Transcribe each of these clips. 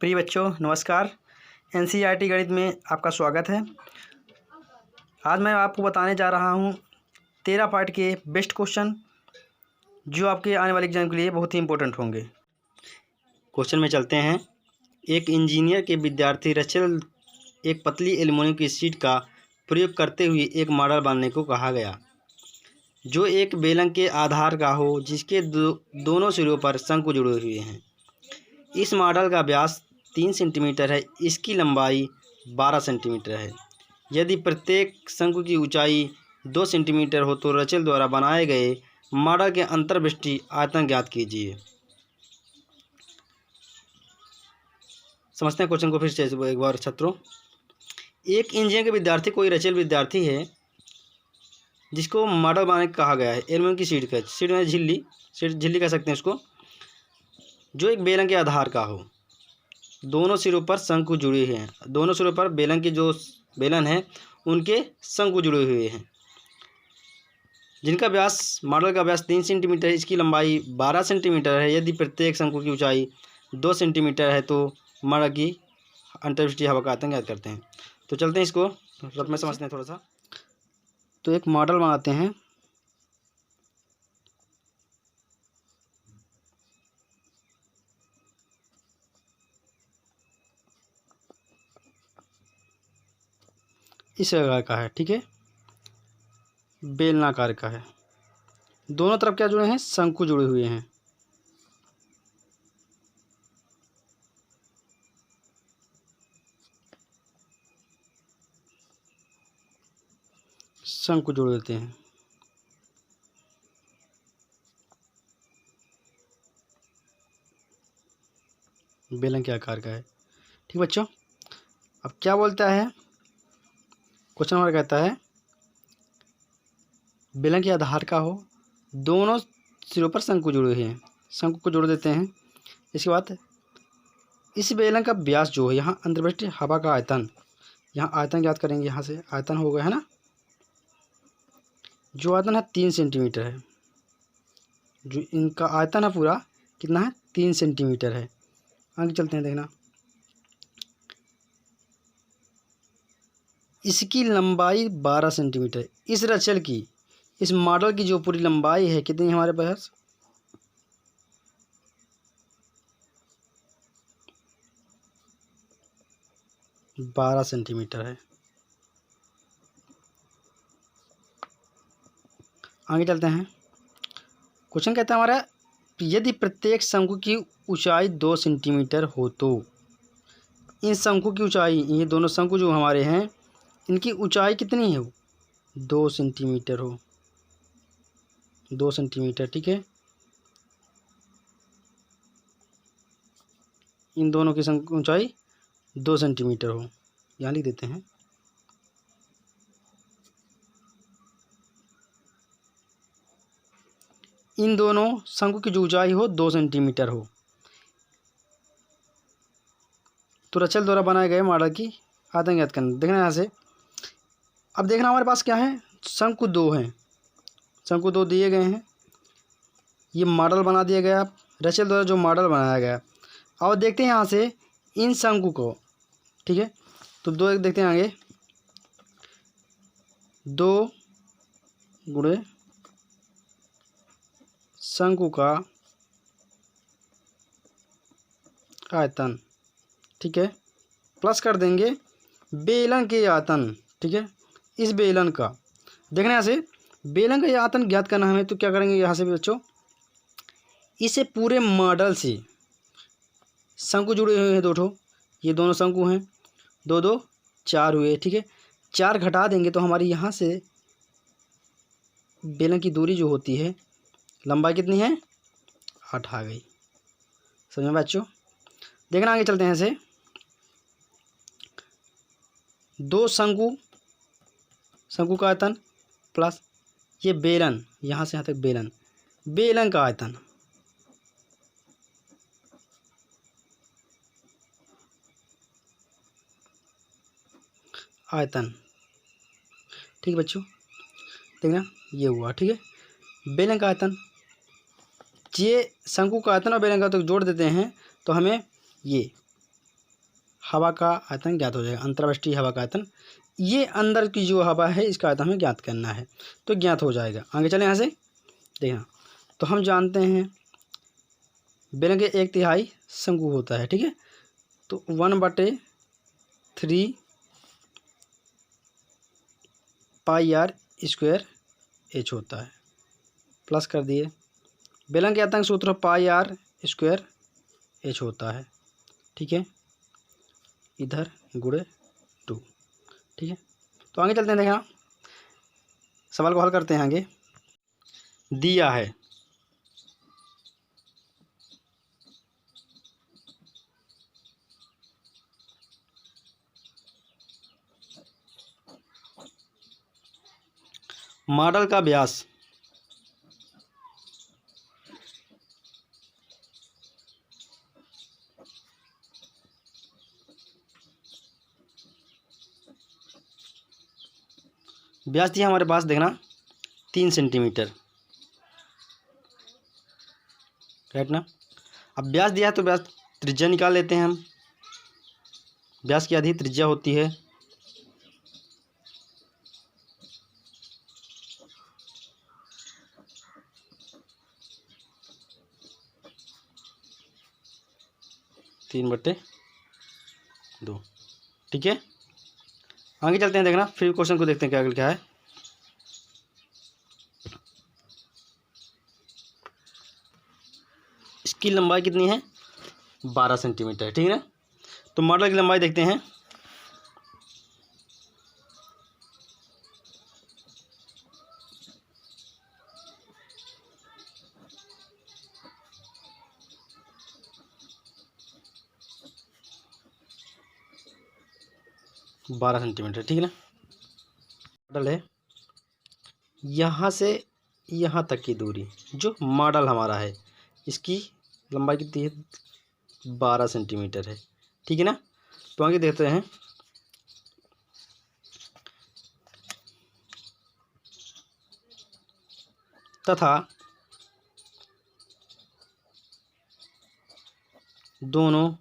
प्रिय बच्चों नमस्कार। एनसीईआरटी गणित में आपका स्वागत है। आज मैं आपको बताने जा रहा हूँ 13 पार्ट के बेस्ट क्वेश्चन जो आपके आने वाले एग्जाम के लिए बहुत ही इंपॉर्टेंट होंगे। क्वेश्चन में चलते हैं। एक इंजीनियर के विद्यार्थी रचल एक पतली एल्युमिनियम की शीट का प्रयोग करते हुए एक मॉडल बनाने को कहा गया जो एक बेलन के आधार का हो जिसके दोनों सिरों पर शंकु जुड़े हुए हैं। इस मॉडल का व्यास 3 सेंटीमीटर है, इसकी लंबाई 12 सेंटीमीटर है। यदि प्रत्येक शंकु की ऊंचाई 2 सेंटीमीटर हो तो रचेल द्वारा बनाए गए मॉडल के अंतर्वृष्टि आयतन ज्ञात कीजिए। समझते हैं क्वेश्चन को फिर से एक बार छात्रों। एक इंजीनियर के विद्यार्थी कोई रचेल विद्यार्थी है जिसको मॉडल बनाने को कहा गया है एल्युमिनियम की शीट में झिल्ली कह सकते हैं उसको, जो एक बेलन के आधार का हो। दोनों सिरों पर शंकु जुड़े हुए हैं। दोनों सिरों पर बेलन के जो बेलन है उनके शंकु जुड़े हुए हैं, जिनका व्यास मॉडल का व्यास 3 सेंटीमीटर है, इसकी लंबाई 12 सेंटीमीटर है। यदि प्रत्येक शंकु की ऊंचाई 2 सेंटीमीटर है तो मॉडल की अंतर्वृष्टि हवा का आयतन ज्ञात करते हैं। तो चलते हैं इसको रफ में समझते हैं थोड़ा सा। तो एक मॉडल बनाते हैं। इस आकार का है, ठीक है, बेलनाकार का है। दोनों तरफ क्या जुड़े हैं? शंकु जुड़े हुए हैं। शंकु जोड़ देते हैं। बेलन के आकार का है, ठीक बच्चों। अब क्या बोलता है क्वेश्चन हमारा, कहता है बेलन के आधार का हो, दोनों सिरों पर शंकु जुड़े हुए हैं। शंकु को जोड़ देते हैं। इसके बाद इस बेलन का व्यास जो है, यहाँ अंतर्वृष्टि हवा का आयतन, यहाँ आयतन ज्ञात करेंगे। यहाँ से आयतन हो गया है ना, जो आयतन है 3 सेंटीमीटर है। जो इनका आयतन है पूरा कितना है? 3 सेंटीमीटर है। आगे चलते हैं, देखना। इसकी लंबाई 12 सेंटीमीटर। इस रचल की, इस मॉडल की जो पूरी लंबाई है कितनी हमारे पास? 12 सेंटीमीटर है। आगे चलते हैं। क्वेश्चन कहता है हमारा, यदि प्रत्येक शंकु की ऊंचाई 2 सेंटीमीटर हो तो इन शंकु की ऊंचाई, ये दोनों शंकु जो हमारे हैं इनकी ऊंचाई कितनी है? 2 सेंटीमीटर हो। 2 सेंटीमीटर, ठीक है। इन दोनों की ऊंचाई 2 सेंटीमीटर हो, यहाँ लिख देते हैं। इन दोनों शंकु की जो ऊंचाई हो 2 सेंटीमीटर हो तो रचल द्वारा बनाए गए मॉडल की आयतन ज्ञात करना। देखना यहाँ से। अब देखना हमारे पास क्या है, शंकु 2 हैं। शंकु 2 दिए गए हैं, ये मॉडल बना दिया गया रचल द्वारा, जो मॉडल बनाया गया। अब देखते हैं यहाँ से इन शंकु को, ठीक है। तो 2 देखते हैं आगे, 2 गुणे शंकु का आयतन, ठीक है, प्लस कर देंगे बेलन के आयतन, ठीक है। इस बेलन का देखना यहाँ से, बेलन का आयतन ज्ञात करना हमें। तो क्या करेंगे यहाँ से भी बच्चों, इसे पूरे मॉडल से शंकु जुड़े हुए हैं 2 ठो, ये दोनों शंकु हैं, 2 2 4 हुए, ठीक है। 4 घटा देंगे तो हमारी यहाँ से बेलन की दूरी जो होती है, लंबाई कितनी है? 8 आ गई। समझ में बच्चों? देखना आगे चलते हैं ऐसे। 2 शंकु का आयतन प्लस ये बेलन, यहाँ से यहाँ तक बेलन का आयतन, ठीक है बच्चों। देखना ये हुआ, ठीक है। बेलन का आयतन, ये शंकु का आयतन और बेलन का तो जोड़ देते हैं तो हमें ये हवा का आयतन ज्ञात हो जाएगा। अंतर्वाष्टीय हवा का आयतन, ये अंदर की जो हवा है इसका आयतन हमें ज्ञात करना है, तो ज्ञात हो जाएगा। आगे चलें यहाँ से देखना। तो हम जानते हैं बेलन के 1/3 शंकु होता है, ठीक है। तो 1/3 πr² h होता है, प्लस कर दिए। बेलन के आयतन सूत्र πr² h होता है, ठीक है, इधर गुणे 2, ठीक है। तो आगे चलते हैं, देखना सवाल को हल करते हैं। आगे दिया है मॉडल का व्यास दिया हमारे पास, देखना 3 सेंटीमीटर, राइट ना। अब व्यास दिया है तो व्यास त्रिज्या निकाल लेते हैं हम। व्यास की आधी त्रिज्या होती है, तीन बटे 2, ठीक है। आगे चलते हैं, देखना फिर क्वेश्चन को देखते हैं क्या क्या है। इसकी लंबाई कितनी है? 12 सेंटीमीटर, ठीक है ना। तो मॉडल की लंबाई देखते हैं। बारह सेंटीमीटर, ठीक है ना। मॉडल है यहाँ से यहाँ तक की दूरी, जो मॉडल हमारा है इसकी लंबाई कितनी है? 12 सेंटीमीटर है, ठीक है ना। तो आगे देखते हैं। तथा दोनों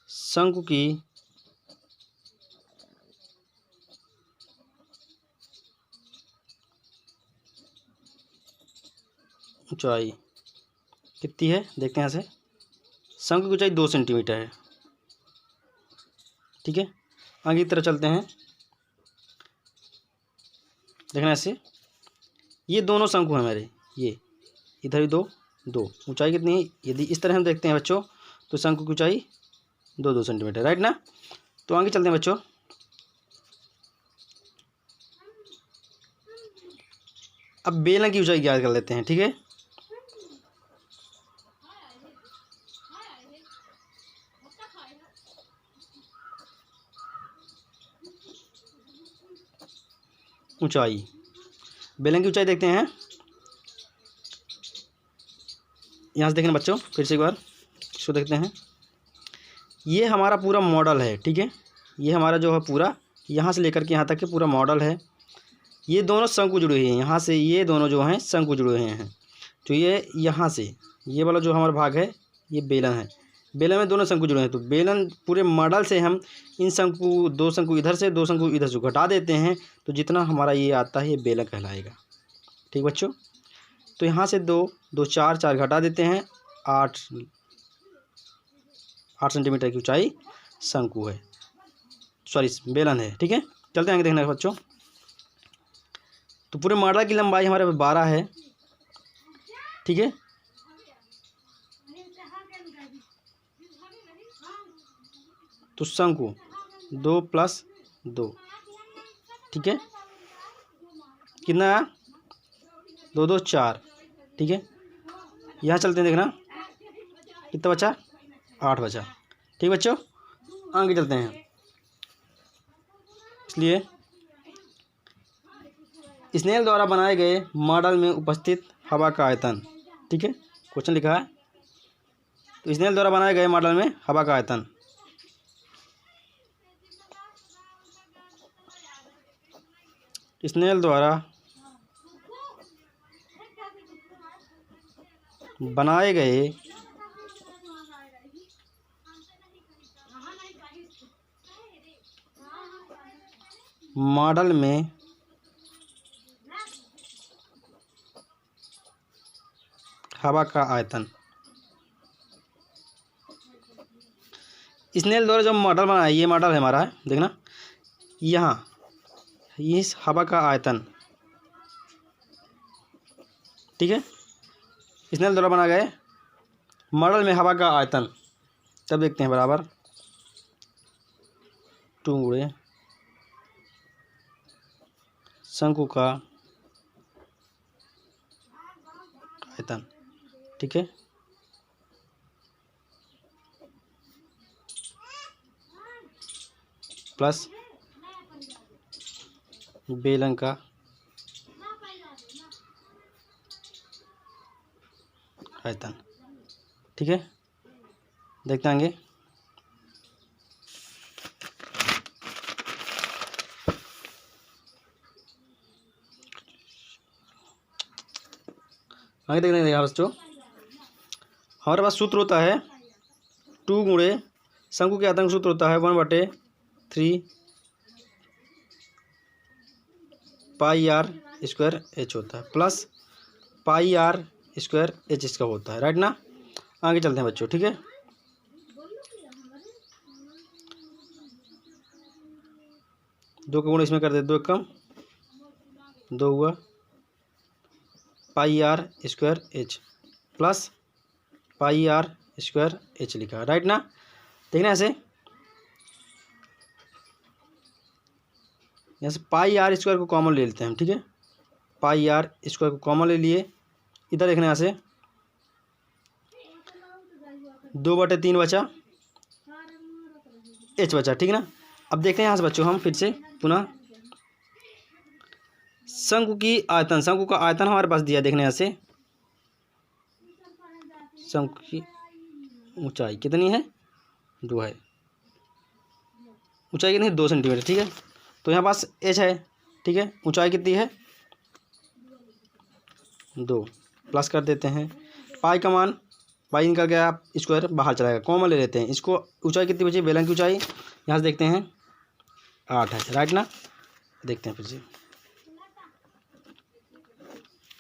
शंकु की ऊंचाई कितनी है? देखते हैं यहाँ से। शंकु की ऊंचाई 2 सेंटीमीटर है, ठीक है। आगे की तरफ चलते हैं, देखना ऐसे। ये दोनों शंकु हैं मेरे, ये इधर भी दो ऊंचाई कितनी है? यदि इस तरह हम देखते हैं बच्चों, तो शंकु की ऊंचाई 2 सेंटीमीटर, राइट ना। तो आगे चलते हैं बच्चों। अब बेलन की ऊंचाई ज्ञात कर लेते हैं, ठीक है। ऊंचाई, बेलन की ऊंचाई देखते हैं। यहाँ से देखना बच्चों, फिर से एक बार इसको देखते हैं। ये हमारा पूरा मॉडल है, ठीक है। ये हमारा जो है पूरा यहाँ से लेकर के यहाँ तक के पूरा मॉडल है। ये दोनों शंकु जुड़े हुए हैं, यहाँ से ये दोनों जो हैं शंकु जुड़े हुए हैं। तो ये यहाँ से ये वाला जो हमारा भाग है ये बेलन है, बेलन में दोनों शंकु जुड़े हैं। तो बेलन पूरे मॉडल से हम इन शंकु, 2 शंकु इधर से 2 शंकु इधर से घटा देते हैं, तो जितना हमारा ये आता है ये बेलन कहलाएगा, ठीक बच्चों। तो यहाँ से 2 2 4 4 घटा देते हैं, 8 सेंटीमीटर की ऊंचाई शंकु है, सॉरी बेलन है, ठीक है। चलते हैं देखना बच्चों। तो पूरे मॉडल की लंबाई हमारे 12 है, ठीक है। तो शंकु 2 + 2, ठीक है, कितना? 2 2 4, ठीक है। यहाँ चलते हैं, देखना कितना बचा? 8 बचा, ठीक बच्चों। आगे चलते हैं। इसलिए स्नेल द्वारा बनाए गए मॉडल में उपस्थित हवा का आयतन, ठीक है, क्वेश्चन लिखा है। तो स्नेल द्वारा बनाए गए मॉडल में हवा का आयतन, स्नेल द्वारा बनाए गए मॉडल में हवा का आयतन। स्नेल द्वारा जो मॉडल बनाया, ये मॉडल है हमारा, देखना यहाँ इस हवा का आयतन, ठीक है, स्नेल द्वारा बनाया गया मॉडल में हवा का आयतन। तब देखते हैं बराबर 2 गुणे शंकु का आयतन, ठीक है, प्लस बेलन का आयतन, ठीक है। देखते आगे। आगे देखने देगा बच्चों, हमारे पास सूत्र होता है 2 गुणे शंकु के आयतन का सूत्र होता है 1/3 पाई आर स्क्वायर एच होता है, plus pi are square H इसका होता है, राइट ना। आगे चलते हैं बच्चों, ठीक है। दो का गुण इसमें कर दे, 2 कम 2 हुआ pi are square h plus pi are square h लिखा, राइट ना। देखना ऐसे, यहाँ से पाई आर स्क्वायर को कॉमन ले लेते हैं हम, ठीक है। पाई आर स्क्वायर को कॉमन ले लिए, इधर देखना यहाँ से 2/3 बचा, एच बचा, ठीक ना। अब देखते हैं यहाँ से बच्चों हम फिर से पुनः शंकु की आयतन, शंकु का आयतन हमारे पास दिया, देखने यहाँ से शंकु की ऊंचाई कितनी है, 2 है, ऊंचाई कितनी है 2 सेंटीमीटर, ठीक है। तो यहाँ पास एच है, ठीक है, ऊंचाई कितनी है 2, प्लस कर देते हैं, पाई का मान, पाई निकल गया, स्क्वायर बाहर चलाएगा, कॉमन ले लेते हैं इसको। ऊंचाई कितनी बची, बेलन की ऊंचाई यहाँ से देखते हैं 8 है, राइट ना। देखते हैं फिर से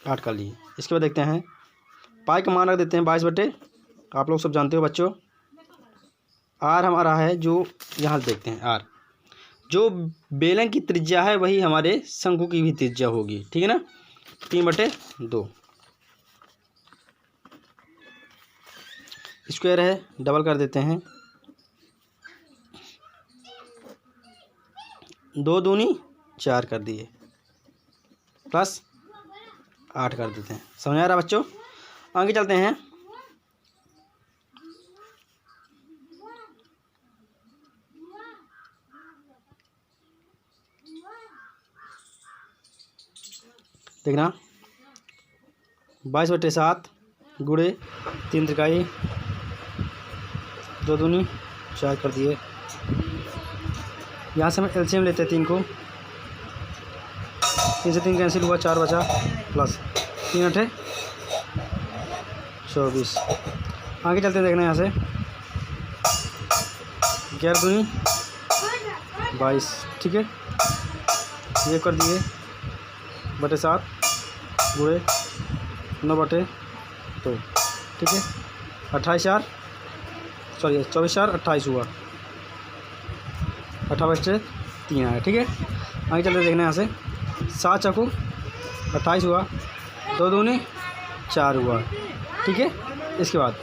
8 कर लिए। इसके बाद देखते हैं पाई का मान रख देते हैं 22/, आप लोग सब जानते हो बच्चों। आर हमारा है जो, यहाँ देखते हैं आर जो बेलन की त्रिज्या है वही हमारे शंकु की भी त्रिज्या होगी, ठीक है ना। 3/2 स्क्वायर है, डबल कर देते हैं, 2 दूनी 4 कर दिए, प्लस 8 कर देते हैं। समझ आ रहा बच्चों। आगे चलते हैं, देखना 22/7 गुणे 3 त्रिकाई, 2 दूनी 4 कर दिए। यहाँ से हम एलसीएम लेते हैं 3 को, 3 से 3 कैंसिल हुआ, 4 बचा, प्लस 3 × 24। आगे चलते हैं, देखना यहाँ से 11 दूनी 22, ठीक है, ये कर दिए 7 गुणे 9/2, ठीक है, 24 4 28 हुआ, 28/3 आया, ठीक है। आगे चलते देखना यहाँ से 7 चाकू 28 हुआ, 2 दूनी 4 हुआ, ठीक है। इसके बाद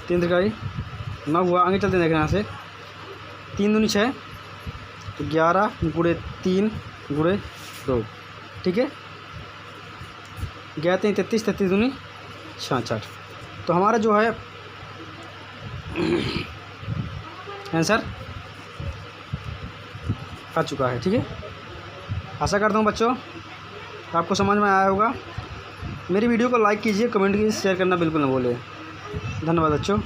3 त्रिकाई 9 हुआ। आगे चलते देखना यहाँ से 3 दूनी 6, तो 11 गुणे 3 गुणे 2, ठीक है, 11 3 33, 33 दूनी 66। तो हमारा जो है आंसर आ चुका है, ठीक है। आशा करता हूँ बच्चों आपको समझ में आया होगा। मेरी वीडियो को लाइक कीजिए, कमेंट कीजिए, शेयर करना बिल्कुल ना भूलें। धन्यवाद बच्चों।